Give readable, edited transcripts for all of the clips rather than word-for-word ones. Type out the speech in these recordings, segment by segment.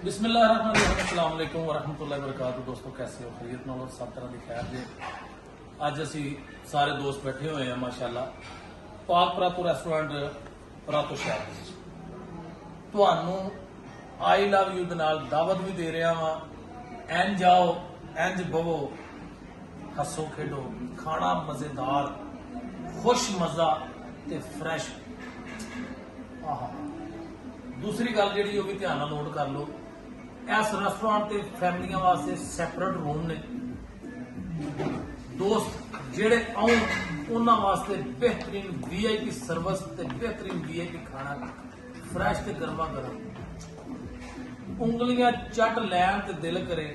बिस्मिल्लाहिर्रहमानिर्रहीम वरहमतुल्लाहि वबरकातुहू। दोस्तों कैसे हो? खैरियत नाल सब तरह की खैर जे। अज असी सारे दोस्त बैठे हुए हैं माशाअल्लाह पाक परातो रेस्टोरेंट परातो शहर दे विच। तुहानू आई लव यू दे नाल दावत भी दे रहा वा। इंज जाओ इंज बवो, हसो खेडो, खाना मजेदार, खुश मजा ते फ्रैश। आहा दूसरी गल जी भी ध्यान नाल नोट कर लो, इस रेस्टोरेंट ते फैमिलियां वास्ते सैपरेट रूम ने। दोस्त जेड़े आउन उन्हां वास्ते बेहतरीन VIP सर्विस ते बेहतरीन VIP खाना, फ्रैश ते गर्मा गर्म। उंगलियां चट लैन ते दिल करे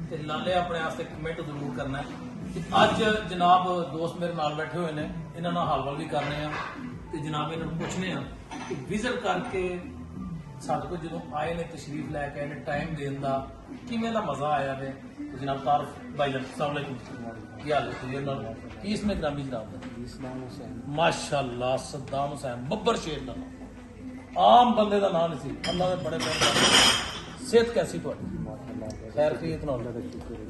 ते लाले अपने वास्ते कमेंट जरूर करना है। अज जनाब दोस्त मेरे नाल बैठे हुए ने, इन्हां नाल हाल वाल भी करने ते जनाब इन्हां नूं पुछने कि विजिट करके साडे कोल जो आए ने, तशरीफ लैके आए ने, टाइम देन दा किवें दा मजा आया वे। तो जनाब तारफ भाईजान अस्सलाम वालेकुम, क्या हाल है? क्लियर नाल की इसमें ग्रामी जनाब दा सद्दाम हुसैन। माशाअल्लाह सद्दाम हुसैन बब्बर शेर दा नाम, आम बंदे दा नाम नहीं सी। अल्लाह दे बड़े मेहरबान। सेहत कैसी तुहाडी? खैर खैरियत नाल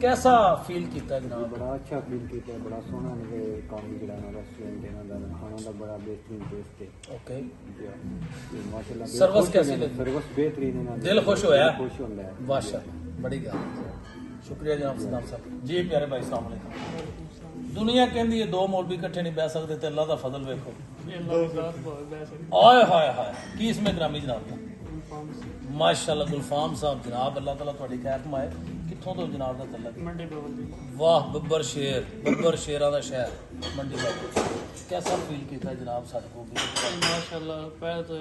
कैसा फील कीता जनाब? बड़ा अच्छा फील किया, बड़ा सोहना ने काम जिहड़ा ना रेस्टोरेंट इन्हां दा खाना दा बड़ा बेहतरीन टेस्ट है। ओके माशाल्लाह सर्विस कैसी लगी? सर्विस बेहतरीन है, दिल खुश होया? खुश होंदा है माशाअल्लाह बड़ी गल। शुक्रिया जनाब सद्दाम साहब जी। प्यारे भाई अस्सलाम वालेकुम। दुनिया कहती है दो मौलवी इकट्ठे नहीं बह सकते, तो अल्लाह का फजल वेखो। आए हाय हाय की इसमें ग्रामी जनाब का माशाअल्लाह गुलफाम साहब जनाब, अल्लाह ताला तुहाडी खैर कमाए। कित्थों तो जनाब दा तलक? मंडी बावल दी। वाह बब्बर शेर, बब्बर शेरां दा शहर मंडी बावल। कैसा फील कीता जनाब साडे को? माशाअल्लाह पहले तो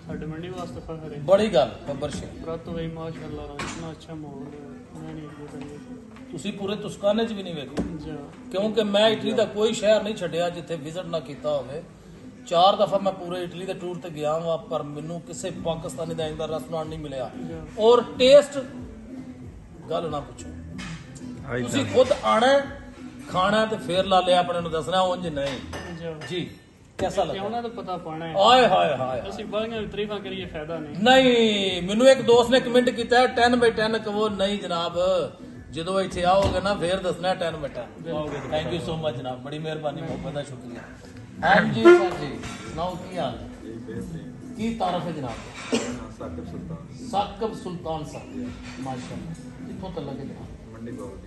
साडे मंडी वास्ते फखर है। बड़ी गल बब्बर शेर। रातों भाई माशाअल्लाह इतना अच्छा माहौल है, मैं नहीं बताइए तुसी पूरे तुस्काने च भी नहीं वेखो, जा। क्योंकि मैं इटली का कोई शहर नहीं छड्डिया जिथे विजिट ना किया होवे। 4 दफा मैं पूरे इटली के टूर ते गया वा, पर मैनू किसी पाकिस्तानी दा इंदा रेस्टोरेंट नहीं मिलिया। और टेस्ट गल ना पूछो, तुसी खुद आना खाना ते फिर ला लिया अपने नूं दसना उंज नहीं जा। जी। कैसा लगा? क्यों ना तो पता पाना है। आए हाय हाय ਅਸੀਂ ਬਾਹਲੀਆਂ ਤਾਰੀਫਾਂ ਕਰੀਏ ਫਾਇਦਾ ਨਹੀਂ। नहीं मैनू एक दोस्त ने कमेंट किया 10/10 कहो नहीं जनाब, जो इतने आओगे ना फिर दसना 10/10। थैंक यू सो मच जनाब, बड़ी मेहरबानी, मोहब्बत का शुक्रिया। हाँ जी सर जी सुनाओ की हाल है? की तारफ है जनाब? साकिब सुल्तान साहब माशाअल्लाह। कित्थों तलक है जनाब? मंडी बावल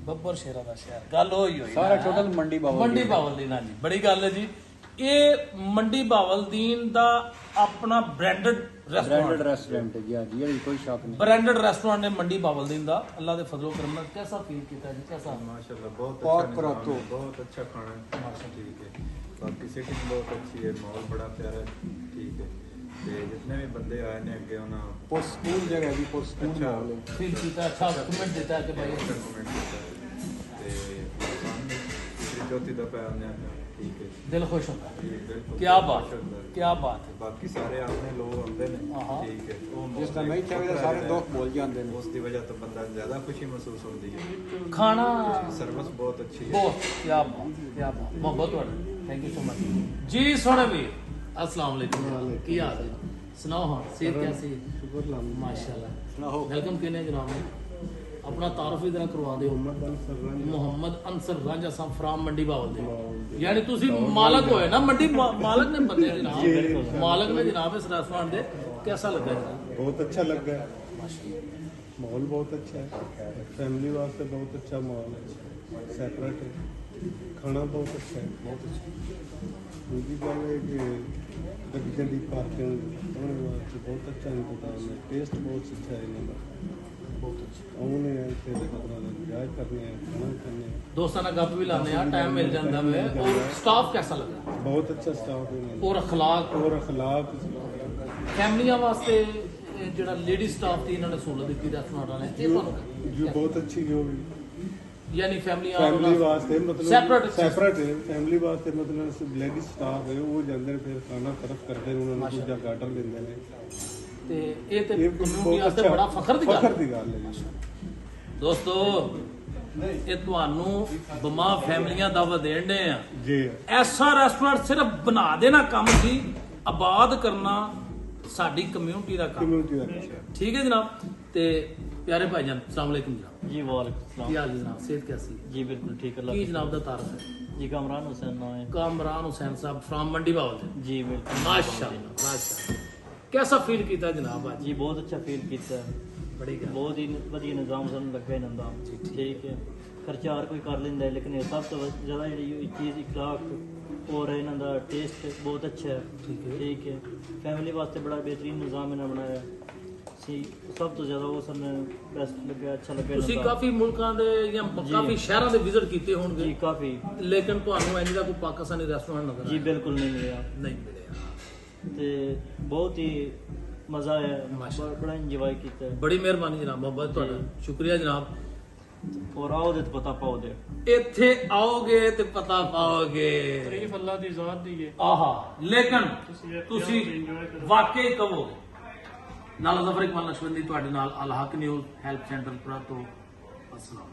बब्बर शेरा दा शहर। गल होई सारा टोटल मंडी बावल मंडी बावलदीन। हाँ जी बड़ी गल है जी। ये मंडी बावलदीन दा अपना ब्रांडेड रेस्टोरेंट है जी। हाँ जी, कोई शॉप नहीं। ब्रांडेड रेस्टोरेंट है मंडी बावलदीन दा। अल्लाह दे फजलो करम नाल कैसा फील कीता जी? कैसा? माशाल्लाह बहुत पाक अच्छा परातो। निज़ाम है, बहुत अच्छा खाना है। ठीक है, बाकी सिटिंग बहुत अच्छी है, माहौल बड़ा प्यारा है। ठीक है, ते जितने भी बंदे आए ने अगे उन्होंने पुरस्कून जगह भी पुरस्कून अच्छा माहौल है। फील कीता, अच्छा कमेंट देता है कि भाई अच्छा कमेंट किया है। ते तीसरी चौथी दफा आने हैं। ठीक है दिल खुश होता है। जी, बिल्कुल। क्या बात माशाल्लाह। क्या बात है। बाकी सारे अपने लोग आते हैं। हाँ। ठीक है, वो जिस तरह नहीं चाहिए सारे दुख बोल जाते हैं। उसकी वजह तो बंदा ज्यादा खुशी महसूस होती है। खाना सर्विस बहुत अच्छी है। बहुत क्या बात क्या बात, मोहब्बत वाली। थैंक यू सो मच जी। सोने भी अस्सलाम वालेकुम, की हाल है? सुनाओ हाँ सेहत कैसी है? शुक्र माशाल्लाह। वेलकम कहने जनाब ने अपना तारफ इधर करवा दो। मोहम्मद अंसर रांझा साहब फ्राम मंडी बावल दे। यानी तुसी मालक होए ना मंडी मालक ने बंदे जनाब, मालक ने जनाब इस रेस्टोरेंट दे। कैसा लगा जनाब? बहुत अच्छा लग रहा है, माहौल बहुत अच्छा है, फैमिली वास्ते बहुत अच्छा माहौल है, सेपरेट है, खाना बहुत अच्छा है, बहुत अच्छा। दूसरी गल है कि गड्डी दी पार्किंग वास्ते बहुत अच्छा इंतजाम है, टेस्ट बहुत अच्छा है इन्हों का, बहुत अच्छा। आने इतने इंजॉय करने खाना खाने दोस्तों गप भी लाने टाइम मिल जाता है। और स्टाफ कैसा लगा? बहुत अच्छा स्टाफ है और अखलाक और अखलाक फैमिलियां वास्ते जो लेडी स्टाफ थी इन्होंने सहूलत दी रेस्टोरेंट वाले जो बहुत अच्छी जो यानी फैमिली वास्ते मतलब सेपरेट सेपरेट है, फैमिली वास्ते मतलब लेडीज स्टाफ है वो जाते फिर खाना तरफ करते हैं, उन्होंने दूजा गार्डर देंगे ने ते ये ते कम्युनिटी वास्ते बड़ा फखर दी गल है। दोस्तों ये तुहानू बमा फैमिलियां दावत देण दे आ जी। ऐसा रेस्टोरेंट सिर्फ बना देना काम सी, आबाद करना ਸਾਡੀ ਕਮਿਊਨਿਟੀ ਦਾ ਕੰਮ। कम्युनिटी का अच्छा है। ठीक है जनाब। ते प्यारे भाईजान अस्सलाम वालेकुम जनाब। जी वालेकुम ਕੀ ਹਾਲ ਜੀ ਜਨਾਬ? ਸਿਹਤ ਕੈਸੀ ਹੈ? जी बिल्कुल ठीक है ਕੀ ਜਨਾਬ ਦਾ ਤਾਰਫ ਹੈ? जी कामरान हुसैन नाम है कामरान हुसैन साहब फ्रॉम मंडी बावल से। जी बिल्कुल माशाल्लाह माशाल्लाह। कैसा फील किया जनाब आज? जी बहुत अच्छा फील किया है बड़ी गल। बहुत ही ਵਧੀਆ ਨਿਜ਼ਾਮ ਸਾਨੂੰ ਲੱਗਾ ਇਹਨਾਂ ਦਾ ਠੀਕ ਹੈ ਖਰਚਾ ਹਰ ਕੋਈ ਕਰ ਲੈਂਦਾ ਹੈ ਲੇਕਿਨ ਇਹ ਸਭ ਤੋਂ ਜ਼ਿਆਦਾ ਜਿਹੜੀ ਚੀਜ਼ ਇਖਲਾਕ ਔਰ ਇਹਨਾਂ ਦਾ ਟੇਸਟ ਬਹੁਤ ਅੱਛਾ ਹੈ ਠੀਕ ਹੈ ਫੈਮਿਲੀ ਵਾਸਤੇ ਬੜਾ ਬਿਹਤਰੀਨ ਨਿਜ਼ਾਮ ਇਹਨਾਂ ਬਣਾਇਆ ਹੈ ਸੀ ਸਭ ਤੋਂ ਜ਼ਿਆਦਾ ਉਹ ਸਾਨੂੰ ਬੈਸਟ ਲੱਗਿਆ ਅੱਛਾ ਲੱਗਿਆ ਤੁਸੀਂ ਇਹਨਾਂ ਦਾ ਕਾਫੀ ਮੁਲਕਾਂ ਦੇ ਜਾਂ ਕਾਫੀ ਸ਼ਹਿਰਾਂ ਦੇ ਵਿਜ਼ਿਟ ਕੀਤੇ ਜੀ ਹੋਣਗੇ ਕਾਫੀ ਲੇਕਿਨ ਤੁਹਾਨੂੰ ਇੰਜ ਦਾ ਕੋਈ ਪਾਕਿਸਤਾਨੀ ਰੈਸਟੋਰੈਂਟ ਨਜ਼ਰ ਜੀ ਆਇਆ? ਬਿਲਕੁਲ ਨਹੀਂ ਮਿਲਿਆ ਨਹੀਂ ਮਿਲਿਆ। ਤੇ ਬਹੁਤ ਹੀ ਮਜ਼ਾ ਆਇਆ ਮਾਸ਼ਾਅੱਲਾ। ਬੜਾ ਇੰਜੋਏ ਕੀਤਾ ਹੈ ਬੜੀ ਮਿਹਰਬਾਨੀ ਜਨਾਬ ਮੁਹੱਬਤ ਤੁਹਾਡਾ ਸ਼ੁਕਰੀਆ ਜਨਾਬ। ਔਰ ਆਓ ਦੇ ਪਤਾ ਪਾਓ ਦੇ ਇੱਥੇ ਆਓਗੇ ਤੇ ਪਤਾ ਪਾਓਗੇ। ਤਾਰੀਫ ਅੱਲਾ ਦੀ ਜ਼ਾਤ ਦੀ ਹੈ ਆਹਾ ਲੇਕਿਨ ਤੁਸੀਂ ਇੱਥੇ ਤੁਸੀਂ ਆਓ ਤੇ enjoy ਕਰੋ। ਵਾਕਈ ਕਹੋਗੇ। ਨਾਲ ਜ਼ਫਰ ਇਕਬਾਲ ਨਸ਼ਵੰਦੀ ਤੁਹਾਡੇ ਨਾਲ ਅਲ ਹਕ ਨਿਊਜ਼ ਹੈਲਪ ਸੈਂਟਰ ਤੋਂ ਅਸਲਾਮ।